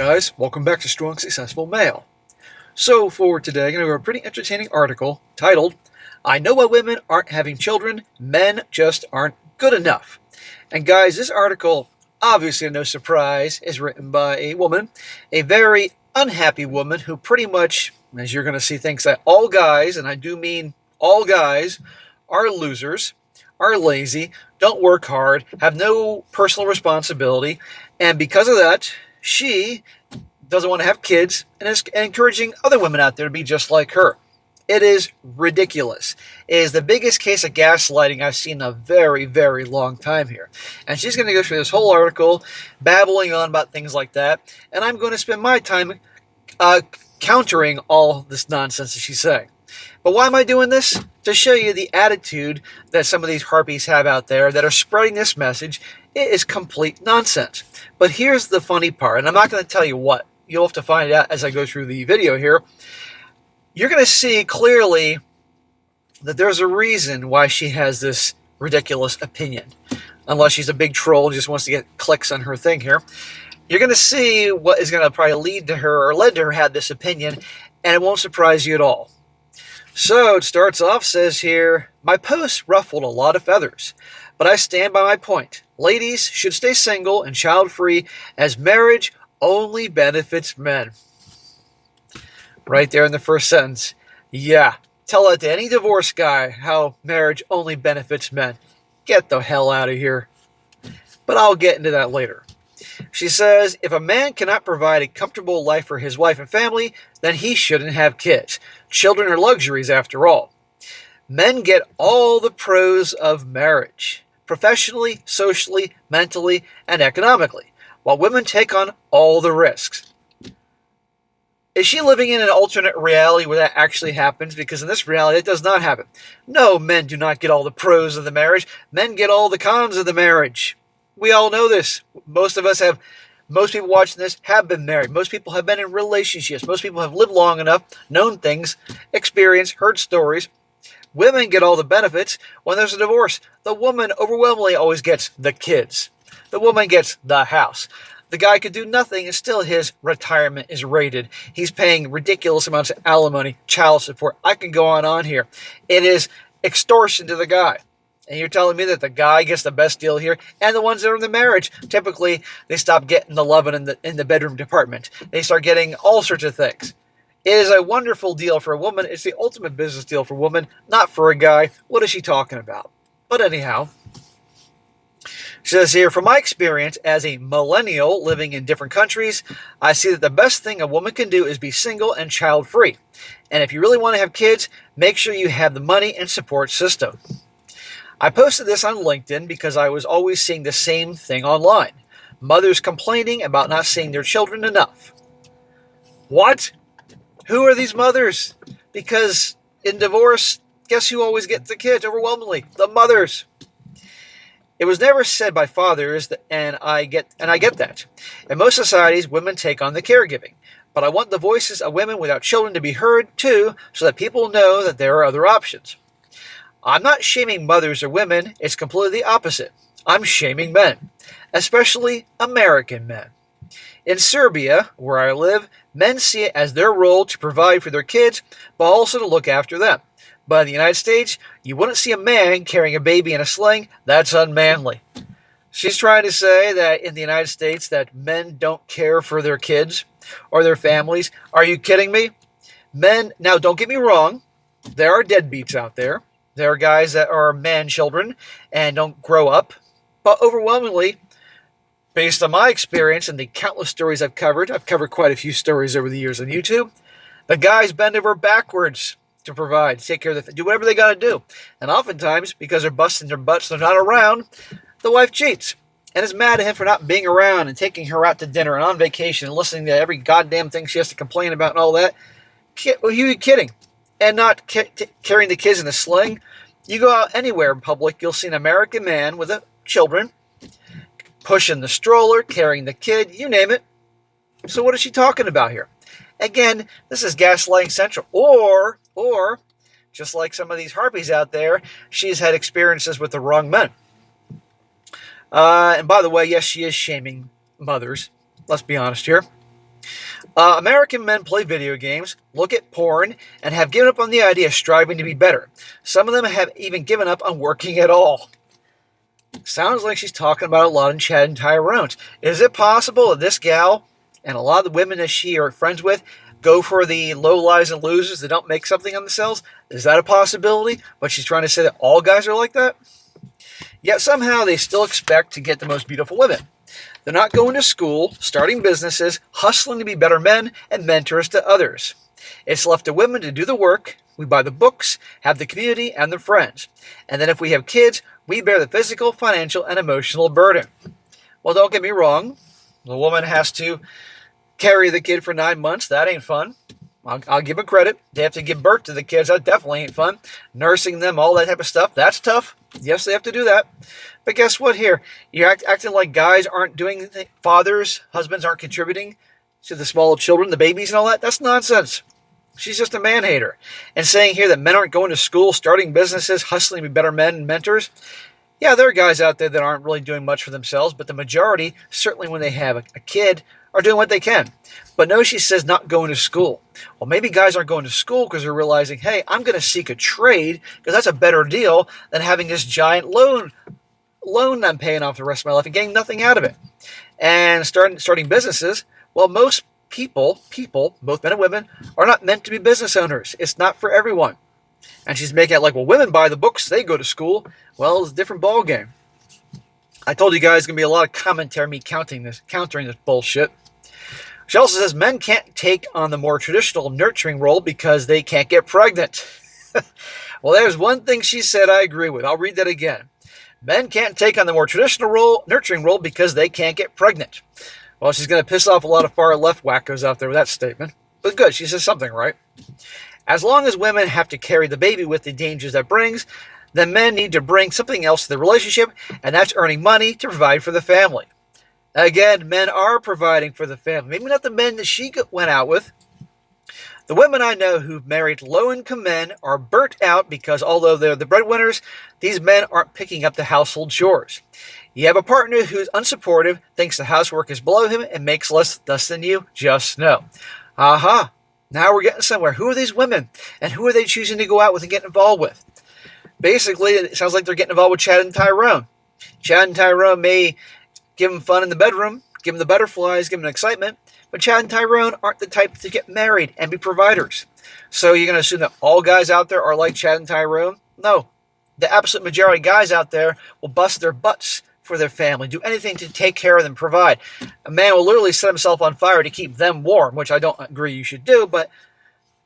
guys, welcome back to Strong Successful Male. So for today, I'm going to go over a pretty entertaining article titled, I Know Why Women Aren't Having Children, Men Just Aren't Good Enough. And guys, this article, obviously no surprise, is written by a woman, a very unhappy woman who pretty much, as you're going to see, thinks that all guys, and I do mean all guys, are losers, are lazy, don't work hard, have no personal responsibility, and because of that, she doesn't want to have kids and is encouraging other women out there to be just like her. It is ridiculous. It is the biggest case of gaslighting I've seen in a very, very long time here. And she's going to go through this whole article, babbling on about things like that, and I'm going to spend my time countering all this nonsense that she's saying. But why am I doing this? To show you the attitude that some of these harpies have out there that are spreading this message. It is complete nonsense. But here's the funny part, and I'm not going to tell you what. You'll have to find out as I go through the video here. You're going to see clearly that there's a reason why she has this ridiculous opinion. Unless she's a big troll and just wants to get clicks on her thing here. You're going to see what is going to probably lead to her or led to her have this opinion, and it won't surprise you at all. So it starts off, says here, my post ruffled a lot of feathers, but I stand by my point. Ladies should stay single and child-free as marriage only benefits men. Right there in the first sentence. Yeah, tell that to any divorce guy how marriage only benefits men. Get the hell out of here. But I'll get into that later. She says, if a man cannot provide a comfortable life for his wife and family, then he shouldn't have kids. Children are luxuries after all. Men get all the pros of marriage, professionally, socially, mentally, and economically, while women take on all the risks. Is she living in an alternate reality where that actually happens? Because in this reality, it does not happen. No, men do not get all the pros of the marriage. Men get all the cons of the marriage. We all know this. Most people watching this have been married. Most people have been in relationships. Most people have lived long enough, known things, experienced, heard stories. Women get all the benefits when there's a divorce. The woman overwhelmingly always gets the kids. The woman gets the house. The guy could do nothing and still his retirement is rated. He's paying ridiculous amounts of alimony, child support. I can go on here. It is extortion to the guy. And you're telling me that the guy gets the best deal here, and the ones that are in the marriage, typically they stop getting the loving in the bedroom department. They start getting all sorts of things. It is a wonderful deal for a woman. It's the ultimate business deal for a woman, not for a guy. What is she talking about? But anyhow, she says here, from my experience as a millennial living in different countries, I see that the best thing a woman can do is be single and child-free. And if you really want to have kids, make sure you have the money and support system. I posted this on LinkedIn because I was always seeing the same thing online. Mothers complaining about not seeing their children enough. What? Who are these mothers? Because in divorce, guess who always gets the kids overwhelmingly? The mothers. It was never said by fathers, and I get that. In most societies, women take on the caregiving. But I want the voices of women without children to be heard too, so that people know that there are other options. I'm not shaming mothers or women, it's completely the opposite. I'm shaming men, especially American men. In Serbia, where I live, men see it as their role to provide for their kids, but also to look after them. But in the United States, you wouldn't see a man carrying a baby in a sling. That's unmanly. She's trying to say that in the United States that men don't care for their kids or their families. Are you kidding me? Men, now don't get me wrong, there are deadbeats out there. There are guys that are man-children and don't grow up. But overwhelmingly, based on my experience and the countless stories I've covered quite a few stories over the years on YouTube, the guys bend over backwards to provide, take care of do whatever they got to do. And oftentimes, because they're busting their butts, they're not around, the wife cheats. And is mad at him for not being around and taking her out to dinner and on vacation and listening to every goddamn thing she has to complain about and all that. Who are you kidding? And not carrying the kids in a sling. You go out anywhere in public, you'll see an American man with children, pushing the stroller, carrying the kid, you name it. So what is she talking about here? Again, this is gaslighting central. Or, just like some of these harpies out there, she's had experiences with the wrong men. And by the way, yes, she is shaming mothers. Let's be honest here. American men play video games, look at porn, and have given up on the idea of striving to be better. Some of them have even given up on working at all. Sounds like she's talking about a lot in Chad and Tyrone's. Is it possible that this gal and a lot of the women that she are friends with go for the low lives and losers that don't make something on themselves? Is that a possibility? But she's trying to say that all guys are like that? Yet somehow they still expect to get the most beautiful women. They're not going to school, starting businesses, hustling to be better men and mentors to others. It's left to women to do the work. We buy the books, have the community, and the friends. And then if we have kids, we bear the physical, financial, and emotional burden. Well, don't get me wrong. The woman has to carry the kid for 9 months. That ain't fun. I'll give them credit. They have to give birth to the kids. That definitely ain't fun. Nursing them, all that type of stuff, that's tough. Yes, they have to do that. But guess what here? You're acting like guys aren't doing anything. Fathers, husbands aren't contributing to the small children, the babies and all that. That's nonsense. She's just a man-hater. And saying here that men aren't going to school, starting businesses, hustling to be better men and mentors. Yeah, there are guys out there that aren't really doing much for themselves, but the majority, certainly when they have a kid, are doing what they can. But no, she says not going to school. Well, maybe guys aren't going to school because they're realizing, hey, I'm going to seek a trade because that's a better deal than having this giant loan I'm paying off the rest of my life and getting nothing out of it. And starting businesses, well, most people, both men and women, are not meant to be business owners. It's not for everyone. And she's making it like, well, women buy the books, they go to school. Well, it's a different ball game. I told you guys there's going to be a lot of commentary, me countering this bullshit. She also says men can't take on the more traditional nurturing role because they can't get pregnant. Well, there's one thing she said I agree with. I'll read that again. Men can't take on the more traditional nurturing role because they can't get pregnant. Well, she's going to piss off a lot of far-left wackos out there with that statement. But good, she says something right. As long as women have to carry the baby with the dangers that brings, then men need to bring something else to the relationship, and that's earning money to provide for the family. Again, men are providing for the family. Maybe not the men that she went out with. The women I know who've married low-income men are burnt out because although they're the breadwinners, these men aren't picking up the household chores. You have a partner who's unsupportive, thinks the housework is below him, and makes less than you, just know. Aha! Now we're getting somewhere. Who are these women? And who are they choosing to go out with and get involved with? Basically, it sounds like they're getting involved with Chad and Tyrone. Chad and Tyrone may give them fun in the bedroom, give them the butterflies, give them excitement, but Chad and Tyrone aren't the type to get married and be providers. So you're going to assume that all guys out there are like Chad and Tyrone? No. The absolute majority of guys out there will bust their butts for their family, do anything to take care of them, provide. A man will literally set himself on fire to keep them warm, which I don't agree you should do, but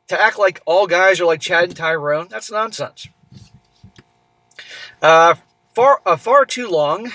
to act like all guys are like Chad and Tyrone, that's nonsense. For too long,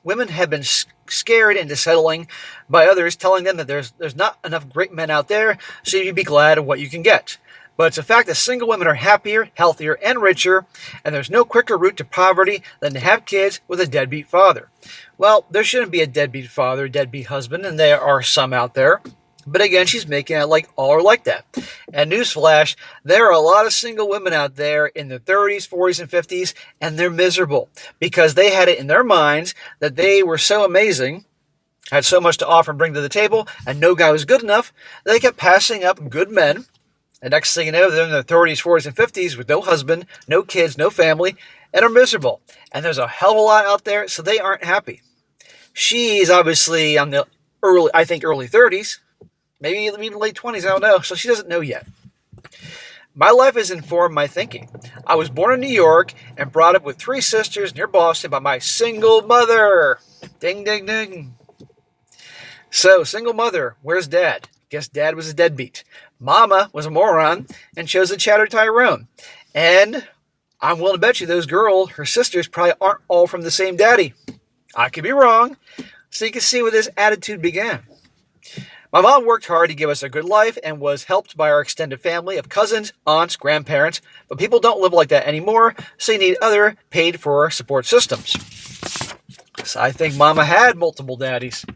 women have been scared into settling by others, telling them that there's not enough great men out there, so you be glad of what you can get. But it's a fact that single women are happier, healthier, and richer, and there's no quicker route to poverty than to have kids with a deadbeat father. Well, there shouldn't be a deadbeat father, deadbeat husband, and there are some out there. But again, she's making it like all are like that. And newsflash, there are a lot of single women out there in their 30s, 40s, and 50s, and they're miserable because they had it in their minds that they were so amazing, had so much to offer and bring to the table, and no guy was good enough. They kept passing up good men. And next thing you know, they're in their 30s, 40s, and 50s with no husband, no kids, no family, and are miserable. And there's a hell of a lot out there, so they aren't happy. She's obviously on the early 30s. Maybe even late 20s, I don't know. So she doesn't know yet. My life has informed my thinking. I was born in New York and brought up with 3 sisters near Boston by my single mother. Ding, ding, ding. So, single mother, where's dad? Guess dad was a deadbeat. Mama was a moron and chose the Chad or Tyrone. And I'm willing to bet you those girls, her sisters, probably aren't all from the same daddy. I could be wrong. So you can see where this attitude began. My mom worked hard to give us a good life and was helped by our extended family of cousins, aunts, grandparents, but people don't live like that anymore, so you need other paid-for support systems. So I think Mama had multiple daddies.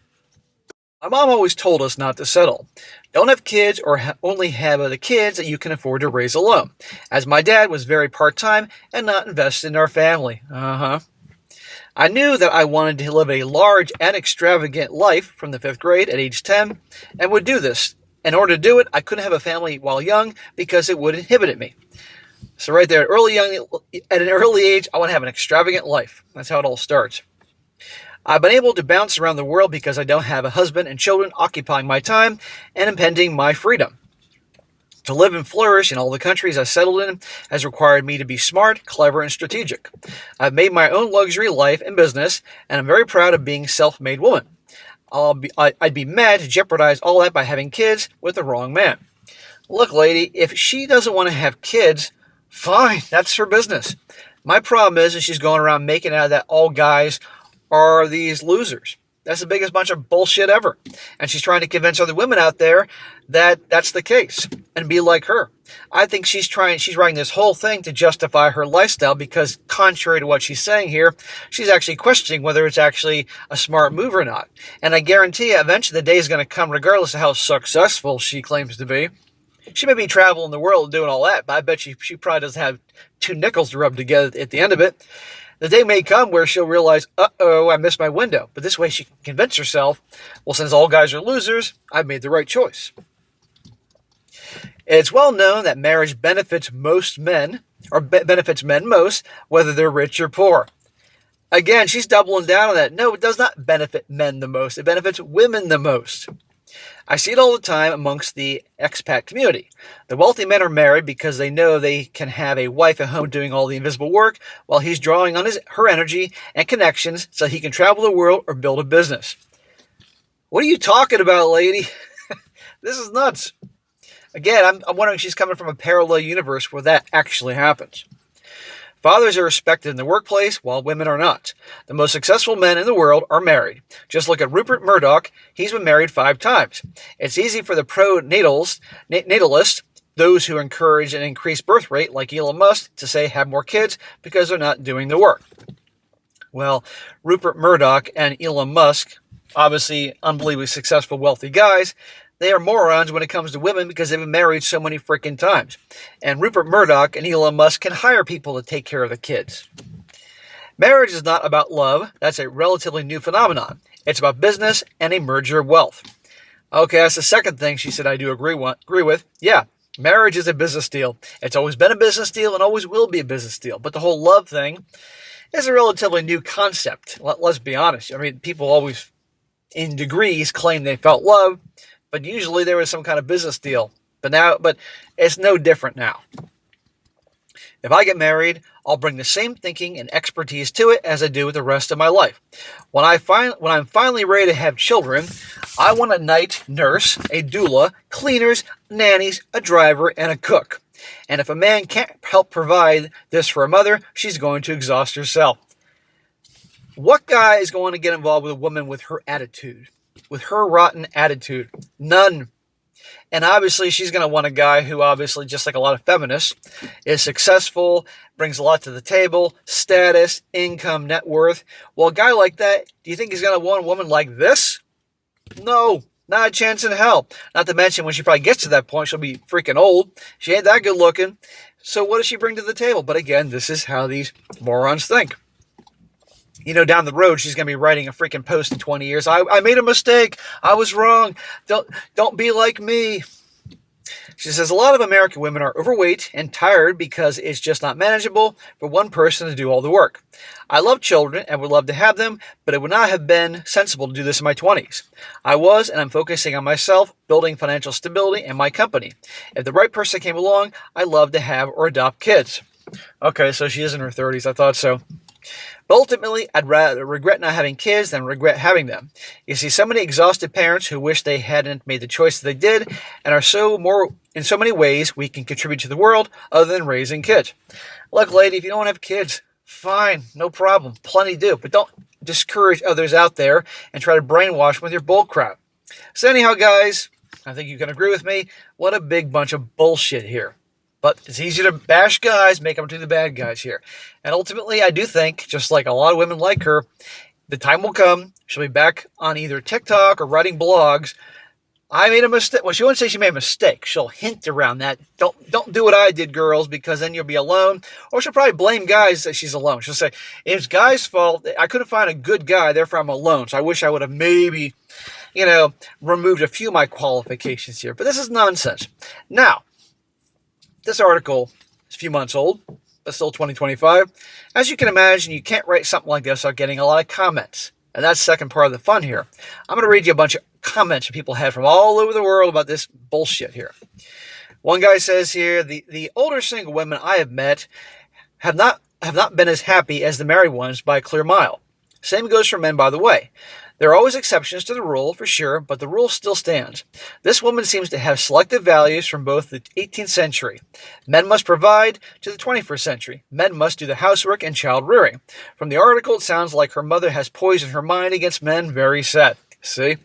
My mom always told us not to settle. Don't have kids or only have the kids that you can afford to raise alone, as my dad was very part-time and not invested in our family. I knew that I wanted to live a large and extravagant life from the 5th grade at age 10 and would do this. In order to do it, I couldn't have a family while young because it would inhibit me. So right there, at an early age, I want to have an extravagant life. That's how it all starts. I've been able to bounce around the world because I don't have a husband and children occupying my time and impeding my freedom. To live and flourish in all the countries I settled in has required me to be smart, clever, and strategic. I've made my own luxury life and business, and I'm very proud of being a self-made woman. I'd be mad to jeopardize all that by having kids with the wrong man. Look, lady, if she doesn't want to have kids, fine, that's her business. My problem is she's going around making out that all guys are these losers. That's the biggest bunch of bullshit ever. And she's trying to convince other women out there that that's the case and be like her. I think she's writing this whole thing to justify her lifestyle because contrary to what she's saying here, she's actually questioning whether it's actually a smart move or not. And I guarantee you, eventually the day is going to come regardless of how successful she claims to be. She may be traveling the world and doing all that, but I bet she probably doesn't have 2 nickels to rub together at the end of it. The day may come where she'll realize, uh-oh, I missed my window. But this way she can convince herself, well, since all guys are losers, I've made the right choice. It's well known that marriage benefits most men, or benefits men most, whether they're rich or poor. Again, she's doubling down on that. No, it does not benefit men the most. It benefits women the most. I see it all the time amongst the expat community. The wealthy men are married because they know they can have a wife at home doing all the invisible work while he's drawing on her energy and connections so he can travel the world or build a business. What are you talking about, lady? This is nuts. Again, I'm wondering if she's coming from a parallel universe where that actually happens. Fathers are respected in the workplace, while women are not. The most successful men in the world are married. Just look at Rupert Murdoch. He's been married 5 times. It's easy for the pro-natalists, those who encourage an increased birth rate, like Elon Musk, to say have more kids because they're not doing the work. Well, Rupert Murdoch and Elon Musk, obviously unbelievably successful, wealthy guys, they are morons when it comes to women because they've been married so many freaking times. And Rupert Murdoch and Elon Musk can hire people to take care of the kids. Marriage is not about love. That's a relatively new phenomenon. It's about business and a merger of wealth. Okay, that's the second thing she said I do agree with. Yeah, marriage is a business deal. It's always been a business deal and always will be a business deal. But the whole love thing is a relatively new concept. Let's be honest. I mean, people always, in degrees, claim they felt love. But usually there was some kind of business deal. But it's no different now. If I get married, I'll bring the same thinking and expertise to it as I do with the rest of my life. When I'm finally ready to have children, I want a night nurse, a doula, cleaners, nannies, a driver, and a cook. And if a man can't help provide this for a mother, she's going to exhaust herself. What guy is going to get involved with a woman with her attitude? With her rotten attitude? None. And obviously she's going to want a guy who obviously, just like a lot of feminists, is successful, brings a lot to the table, status, income, net worth. Well, a guy like that, do you think he's going to want a woman like this? No, not a chance in hell. Not to mention when she probably gets to that point, she'll be freaking old. She ain't that good looking. So what does she bring to the table? But again, this is how these morons think. You know, down the road, she's going to be writing a freaking post in 20 years. I made a mistake. I was wrong. Don't be like me. She says, a lot of American women are overweight and tired because it's just not manageable for one person to do all the work. I love children and would love to have them, but it would not have been sensible to do this in my 20s. I was, and I'm focusing on myself, building financial stability and my company. If the right person came along, I'd love to have or adopt kids. Okay, so she is in her 30s. I thought so. But ultimately, I'd rather regret not having kids than regret having them. You see so many exhausted parents who wish they hadn't made the choice that they did, and are in so many ways we can contribute to the world other than raising kids. Look, lady, if you don't want to have kids, fine, no problem, plenty do. But don't discourage others out there and try to brainwash them with your bull crap. So anyhow, guys, I think you can agree with me. What a big bunch of bullshit here. But it's easy to bash guys, make them to the bad guys here. And ultimately, I do think, just like a lot of women like her, the time will come, she'll be back on either TikTok or writing blogs I made a mistake. Well, she wouldn't say she made a mistake. She'll hint around that. Don't do what I did, girls, because then you'll be alone. Or she'll probably blame guys that she's alone. She'll say, it's guys' fault. I couldn't find a good guy, therefore I'm alone. So I wish I would have maybe, removed a few of my qualifications here. But this is nonsense. Now, this article is a few months old, but still 2025. As you can imagine, you can't write something like this without getting a lot of comments. And that's the second part of the fun here. I'm going to read you a bunch of comments that people had from all over the world about this bullshit here. One guy says here, the older single women I have met have not been as happy as the married ones by a clear mile. Same goes for men, by the way. There are always exceptions to the rule, for sure, but the rule still stands. This woman seems to have selective values from both the 18th century. Men must provide to the 21st century. Men must do the housework and child rearing. From the article, it sounds like her mother has poisoned her mind against men. Very sad. See?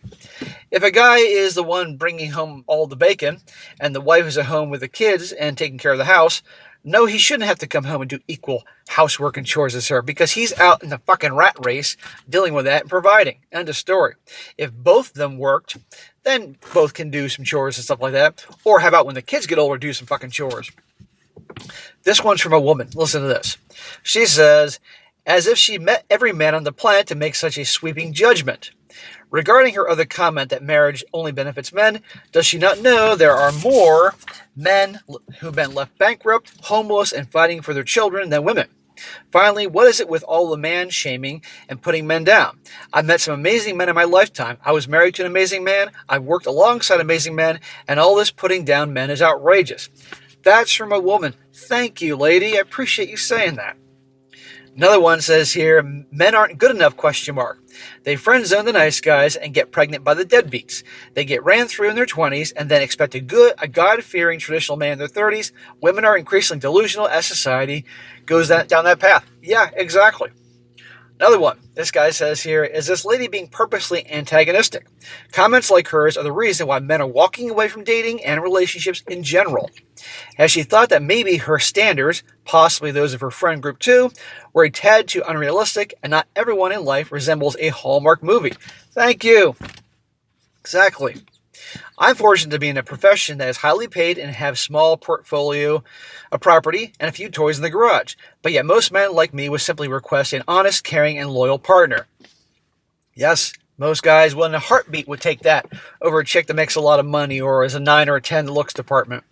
If a guy is the one bringing home all the bacon, and the wife is at home with the kids and taking care of the house, no, he shouldn't have to come home and do equal housework and chores as her, because he's out in the fucking rat race dealing with that and providing. End of story. If both of them worked, then both can do some chores and stuff like that. Or how about when the kids get older, do some fucking chores? This one's from a woman. Listen to this. She says, as if she met every man on the planet to make such a sweeping judgment. Regarding her other comment that marriage only benefits men, does she not know there are more men who've been left bankrupt, homeless, and fighting for their children than women? Finally, what is it with all the man-shaming and putting men down? I've met some amazing men in my lifetime. I was married to an amazing man. I've worked alongside amazing men, and all this putting down men is outrageous. That's from a woman. Thank you, lady. I appreciate you saying that. Another one says here, men aren't good enough, ? They friend zone the nice guys and get pregnant by the deadbeats. They get ran through in their 20s and then expect a God-fearing traditional man in their 30s. Women are increasingly delusional as society goes down that path. Yeah, exactly. Another one. This guy says here, is this lady being purposely antagonistic? Comments like hers are the reason why men are walking away from dating and relationships in general. Has she thought that maybe her standards, possibly those of her friend group too, were a tad too unrealistic, and not everyone in life resembles a Hallmark movie? Thank you. Exactly. I'm fortunate to be in a profession that is highly paid and have small portfolio of property and a few toys in the garage. But yet most men like me would simply request an honest, caring, and loyal partner. Yes, most guys in a heartbeat would take that over a chick that makes a lot of money or is a 9 or a 10 looks department.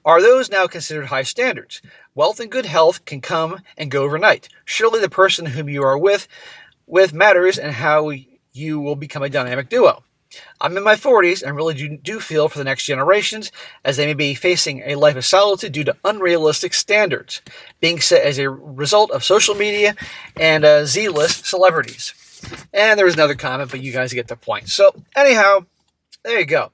Are those now considered high standards? Wealth and good health can come and go overnight. Surely the person whom you are with matters and how you will become a dynamic duo. I'm in my 40s and really do feel for the next generations, as they may be facing a life of solitude due to unrealistic standards being set as a result of social media and Z-list celebrities. And there was another comment, but you guys get the point. So anyhow, there you go.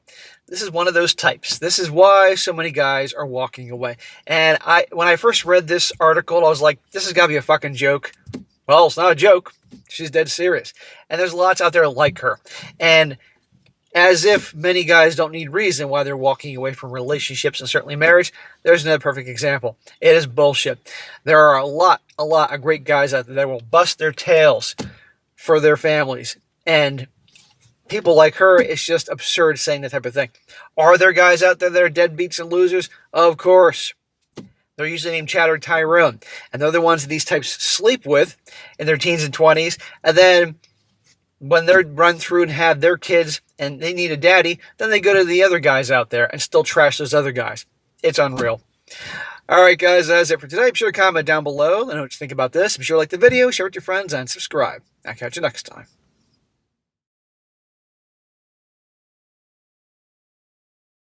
This is one of those types. This is why so many guys are walking away. And when I first read this article, I was like, this has got to be a fucking joke. Well, it's not a joke. She's dead serious. And there's lots out there like her. And as if many guys don't need reason why they're walking away from relationships and certainly marriage, there's another perfect example. It is bullshit. There are a lot of great guys out there that will bust their tails for their families. And people like her, it's just absurd saying that type of thing. Are there guys out there that are deadbeats and losers? Of course. They're usually named Chad or Tyrone. And they're the ones that these types sleep with in their teens and 20s. And then when they're run through and have their kids and they need a daddy, then they go to the other guys out there and still trash those other guys. It's unreal. All right, guys, that's it for today. Be sure to comment down below. Let me know what you think about this. Be sure to like the video, share it with your friends, and subscribe. I'll catch you next time.